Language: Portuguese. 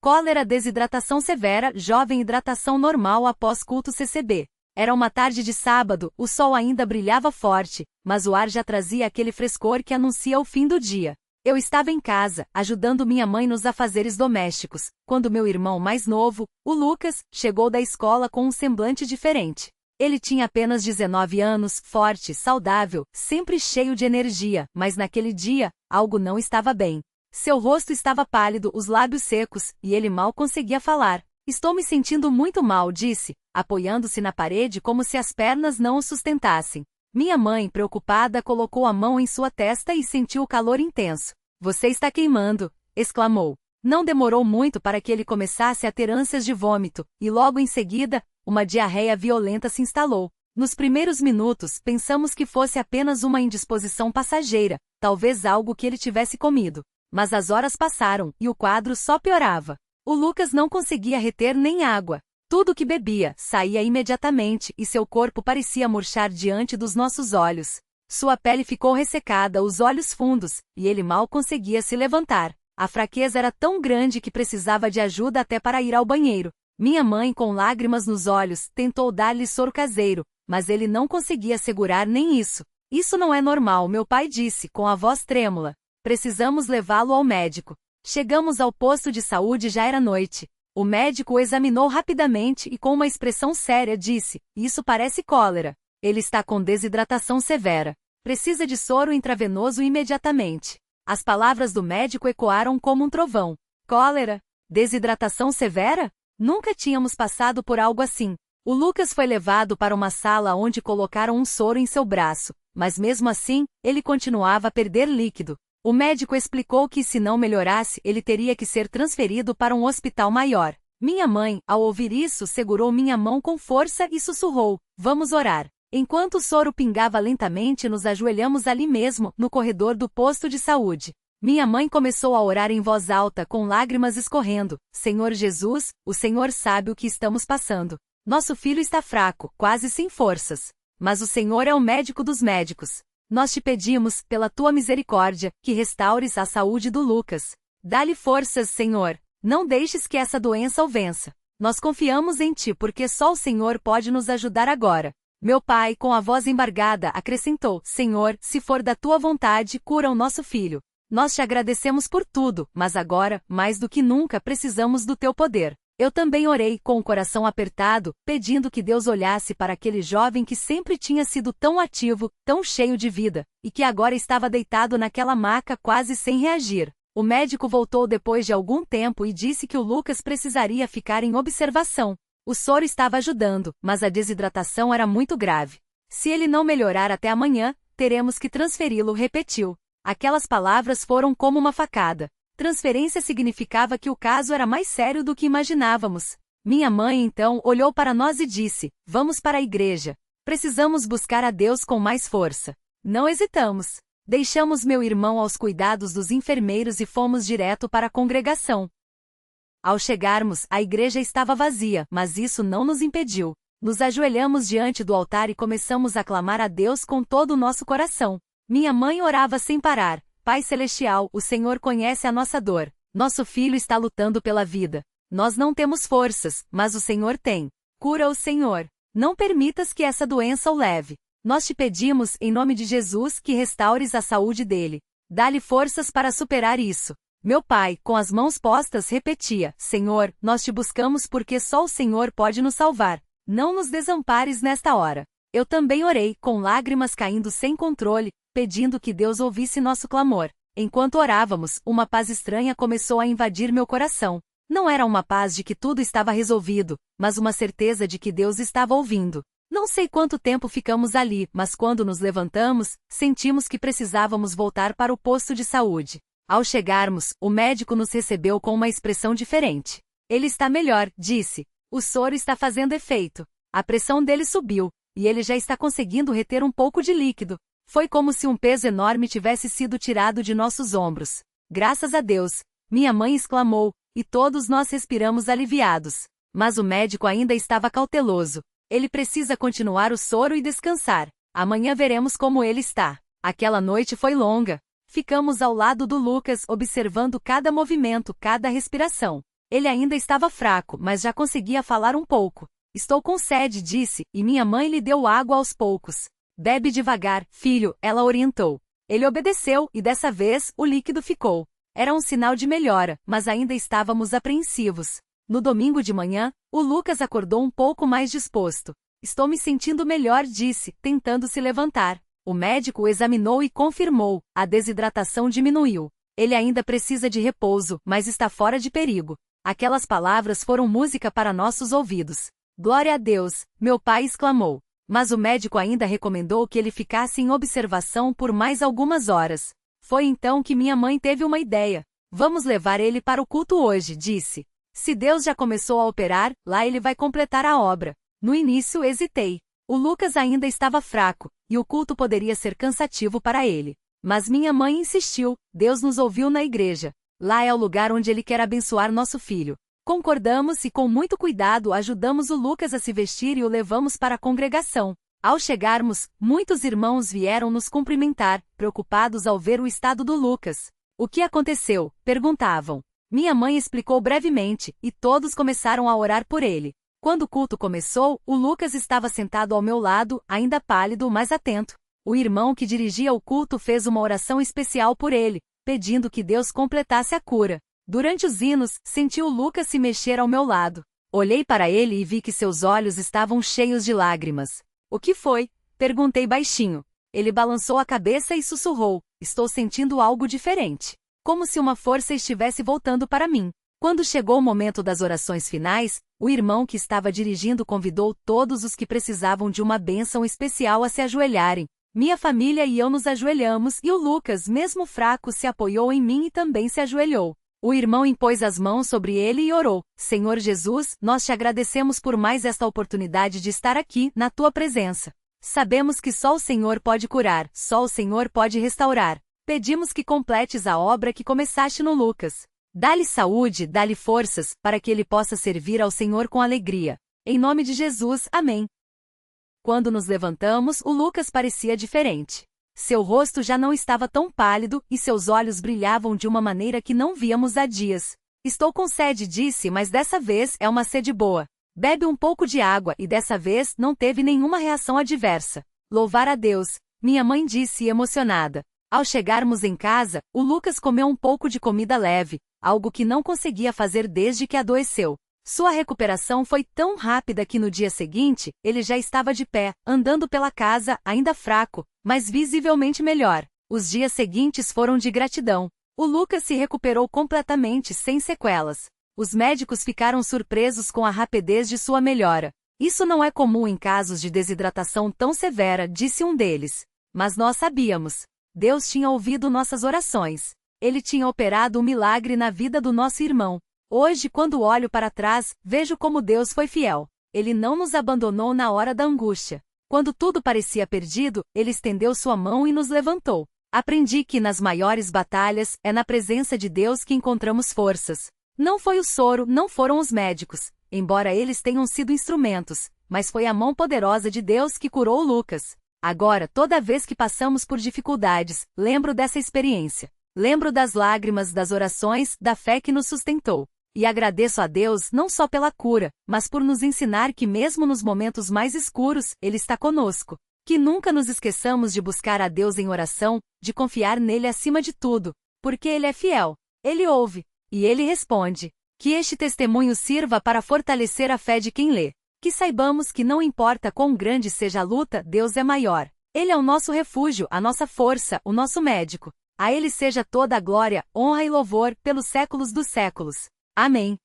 Cólera, desidratação severa, jovem, hidratação normal após culto CCB. Era uma tarde de sábado, o sol ainda brilhava forte, mas o ar já trazia aquele frescor que anuncia o fim do dia. Eu estava em casa, ajudando minha mãe nos afazeres domésticos, quando meu irmão mais novo, o Lucas, chegou da escola com um semblante diferente. Ele tinha apenas 19 anos, forte, saudável, sempre cheio de energia, mas naquele dia, algo não estava bem. Seu rosto estava pálido, os lábios secos, e ele mal conseguia falar. Estou me sentindo muito mal, disse, apoiando-se na parede como se as pernas não o sustentassem. Minha mãe, preocupada, colocou a mão em sua testa e sentiu o calor intenso. Você está queimando, exclamou. Não demorou muito para que ele começasse a ter ânsias de vômito, e logo em seguida, uma diarreia violenta se instalou. Nos primeiros minutos, pensamos que fosse apenas uma indisposição passageira, talvez algo que ele tivesse comido. Mas as horas passaram, e o quadro só piorava. O Lucas não conseguia reter nem água. Tudo que bebia, saía imediatamente, e seu corpo parecia murchar diante dos nossos olhos. Sua pele ficou ressecada, os olhos fundos, e ele mal conseguia se levantar. A fraqueza era tão grande que precisava de ajuda até para ir ao banheiro. Minha mãe, com lágrimas nos olhos, tentou dar-lhe soro caseiro, mas ele não conseguia segurar nem isso. Isso não é normal, meu pai disse, com a voz trêmula. Precisamos levá-lo ao médico. Chegamos ao posto de saúde, já era noite. O médico o examinou rapidamente e com uma expressão séria disse, isso parece cólera. Ele está com desidratação severa. Precisa de soro intravenoso imediatamente. As palavras do médico ecoaram como um trovão. Cólera? Desidratação severa? Nunca tínhamos passado por algo assim. O Lucas foi levado para uma sala onde colocaram um soro em seu braço, mas mesmo assim, ele continuava a perder líquido. O médico explicou que se não melhorasse, ele teria que ser transferido para um hospital maior. Minha mãe, ao ouvir isso, segurou minha mão com força e sussurrou, vamos orar. Enquanto o soro pingava lentamente, nos ajoelhamos ali mesmo, no corredor do posto de saúde. Minha mãe começou a orar em voz alta, com lágrimas escorrendo. Senhor Jesus, o Senhor sabe o que estamos passando. Nosso filho está fraco, quase sem forças. Mas o Senhor é o médico dos médicos. Nós te pedimos, pela tua misericórdia, que restaures a saúde do Lucas. Dá-lhe forças, Senhor. Não deixes que essa doença o vença. Nós confiamos em ti porque só o Senhor pode nos ajudar agora. Meu pai, com a voz embargada, acrescentou, Senhor, se for da tua vontade, cura o nosso filho. Nós te agradecemos por tudo, mas agora, mais do que nunca, precisamos do teu poder. Eu também orei, com o coração apertado, pedindo que Deus olhasse para aquele jovem que sempre tinha sido tão ativo, tão cheio de vida, e que agora estava deitado naquela maca quase sem reagir. O médico voltou depois de algum tempo e disse que o Lucas precisaria ficar em observação. O soro estava ajudando, mas a desidratação era muito grave. Se ele não melhorar até amanhã, teremos que transferi-lo, repetiu. Aquelas palavras foram como uma facada. Transferência significava que o caso era mais sério do que imaginávamos. Minha mãe então olhou para nós e disse, vamos para a igreja. Precisamos buscar a Deus com mais força. Não hesitamos. Deixamos meu irmão aos cuidados dos enfermeiros e fomos direto para a congregação. Ao chegarmos, a igreja estava vazia, mas isso não nos impediu. Nos ajoelhamos diante do altar e começamos a clamar a Deus com todo o nosso coração. Minha mãe orava sem parar. Pai Celestial, o Senhor conhece a nossa dor. Nosso filho está lutando pela vida. Nós não temos forças, mas o Senhor tem. Cura-o, Senhor. Não permitas que essa doença o leve. Nós te pedimos, em nome de Jesus, que restaures a saúde dele. Dá-lhe forças para superar isso. Meu pai, com as mãos postas, repetia, Senhor, nós te buscamos porque só o Senhor pode nos salvar. Não nos desampares nesta hora. Eu também orei, com lágrimas caindo sem controle, pedindo que Deus ouvisse nosso clamor. Enquanto orávamos, uma paz estranha começou a invadir meu coração. Não era uma paz de que tudo estava resolvido, mas uma certeza de que Deus estava ouvindo. Não sei quanto tempo ficamos ali, mas quando nos levantamos, sentimos que precisávamos voltar para o posto de saúde. Ao chegarmos, o médico nos recebeu com uma expressão diferente. Ele está melhor, disse. O soro está fazendo efeito. A pressão dele subiu, e ele já está conseguindo reter um pouco de líquido. Foi como se um peso enorme tivesse sido tirado de nossos ombros. Graças a Deus, minha mãe exclamou, e todos nós respiramos aliviados. Mas o médico ainda estava cauteloso. Ele precisa continuar o soro e descansar. Amanhã veremos como ele está. Aquela noite foi longa. Ficamos ao lado do Lucas, observando cada movimento, cada respiração. Ele ainda estava fraco, mas já conseguia falar um pouco. Estou com sede, disse, e minha mãe lhe deu água aos poucos. Bebe devagar, filho, ela orientou. Ele obedeceu, e dessa vez, o líquido ficou. Era um sinal de melhora, mas ainda estávamos apreensivos. No domingo de manhã, o Lucas acordou um pouco mais disposto. Estou me sentindo melhor, disse, tentando se levantar. O médico o examinou e confirmou, a desidratação diminuiu. Ele ainda precisa de repouso, mas está fora de perigo. Aquelas palavras foram música para nossos ouvidos. Glória a Deus, meu pai exclamou. Mas o médico ainda recomendou que ele ficasse em observação por mais algumas horas. Foi então que minha mãe teve uma ideia. Vamos levar ele para o culto hoje, disse. Se Deus já começou a operar, lá ele vai completar a obra. No início hesitei. O Lucas ainda estava fraco, e o culto poderia ser cansativo para ele. Mas minha mãe insistiu, Deus nos ouviu na igreja. Lá é o lugar onde ele quer abençoar nosso filho. Concordamos e com muito cuidado ajudamos o Lucas a se vestir e o levamos para a congregação. Ao chegarmos, muitos irmãos vieram nos cumprimentar, preocupados ao ver o estado do Lucas. O que aconteceu? Perguntavam. Minha mãe explicou brevemente, e todos começaram a orar por ele. Quando o culto começou, o Lucas estava sentado ao meu lado, ainda pálido, mas atento. O irmão que dirigia o culto fez uma oração especial por ele, pedindo que Deus completasse a cura. Durante os hinos, senti o Lucas se mexer ao meu lado. Olhei para ele e vi que seus olhos estavam cheios de lágrimas. O que foi? Perguntei baixinho. Ele balançou a cabeça e sussurrou, estou sentindo algo diferente. Como se uma força estivesse voltando para mim. Quando chegou o momento das orações finais, o irmão que estava dirigindo convidou todos os que precisavam de uma bênção especial a se ajoelharem. Minha família e eu nos ajoelhamos e o Lucas, mesmo fraco, se apoiou em mim e também se ajoelhou. O irmão impôs as mãos sobre ele e orou. Senhor Jesus, nós te agradecemos por mais esta oportunidade de estar aqui, na tua presença. Sabemos que só o Senhor pode curar, só o Senhor pode restaurar. Pedimos que completes a obra que começaste no Lucas. Dá-lhe saúde, dá-lhe forças, para que ele possa servir ao Senhor com alegria. Em nome de Jesus, amém. Quando nos levantamos, o Lucas parecia diferente. Seu rosto já não estava tão pálido, e seus olhos brilhavam de uma maneira que não víamos há dias. Estou com sede, disse, mas dessa vez é uma sede boa. Bebe um pouco de água, e dessa vez não teve nenhuma reação adversa. Louvar a Deus, minha mãe disse emocionada. Ao chegarmos em casa, o Lucas comeu um pouco de comida leve, algo que não conseguia fazer desde que adoeceu. Sua recuperação foi tão rápida que no dia seguinte, ele já estava de pé, andando pela casa, ainda fraco, mas visivelmente melhor. Os dias seguintes foram de gratidão. O Lucas se recuperou completamente, sem sequelas. Os médicos ficaram surpresos com a rapidez de sua melhora. Isso não é comum em casos de desidratação tão severa, disse um deles. Mas nós sabíamos. Deus tinha ouvido nossas orações. Ele tinha operado um milagre na vida do nosso irmão. Hoje, quando olho para trás, vejo como Deus foi fiel. Ele não nos abandonou na hora da angústia. Quando tudo parecia perdido, Ele estendeu sua mão e nos levantou. Aprendi que nas maiores batalhas, é na presença de Deus que encontramos forças. Não foi o soro, não foram os médicos, embora eles tenham sido instrumentos, mas foi a mão poderosa de Deus que curou o Lucas. Agora, toda vez que passamos por dificuldades, lembro dessa experiência. Lembro das lágrimas, das orações, da fé que nos sustentou. E agradeço a Deus não só pela cura, mas por nos ensinar que mesmo nos momentos mais escuros, Ele está conosco. Que nunca nos esqueçamos de buscar a Deus em oração, de confiar nele acima de tudo, porque Ele é fiel. Ele ouve, e Ele responde. Que este testemunho sirva para fortalecer a fé de quem lê. Que saibamos que não importa quão grande seja a luta, Deus é maior. Ele é o nosso refúgio, a nossa força, o nosso médico. A Ele seja toda a glória, honra e louvor, pelos séculos dos séculos. Amém.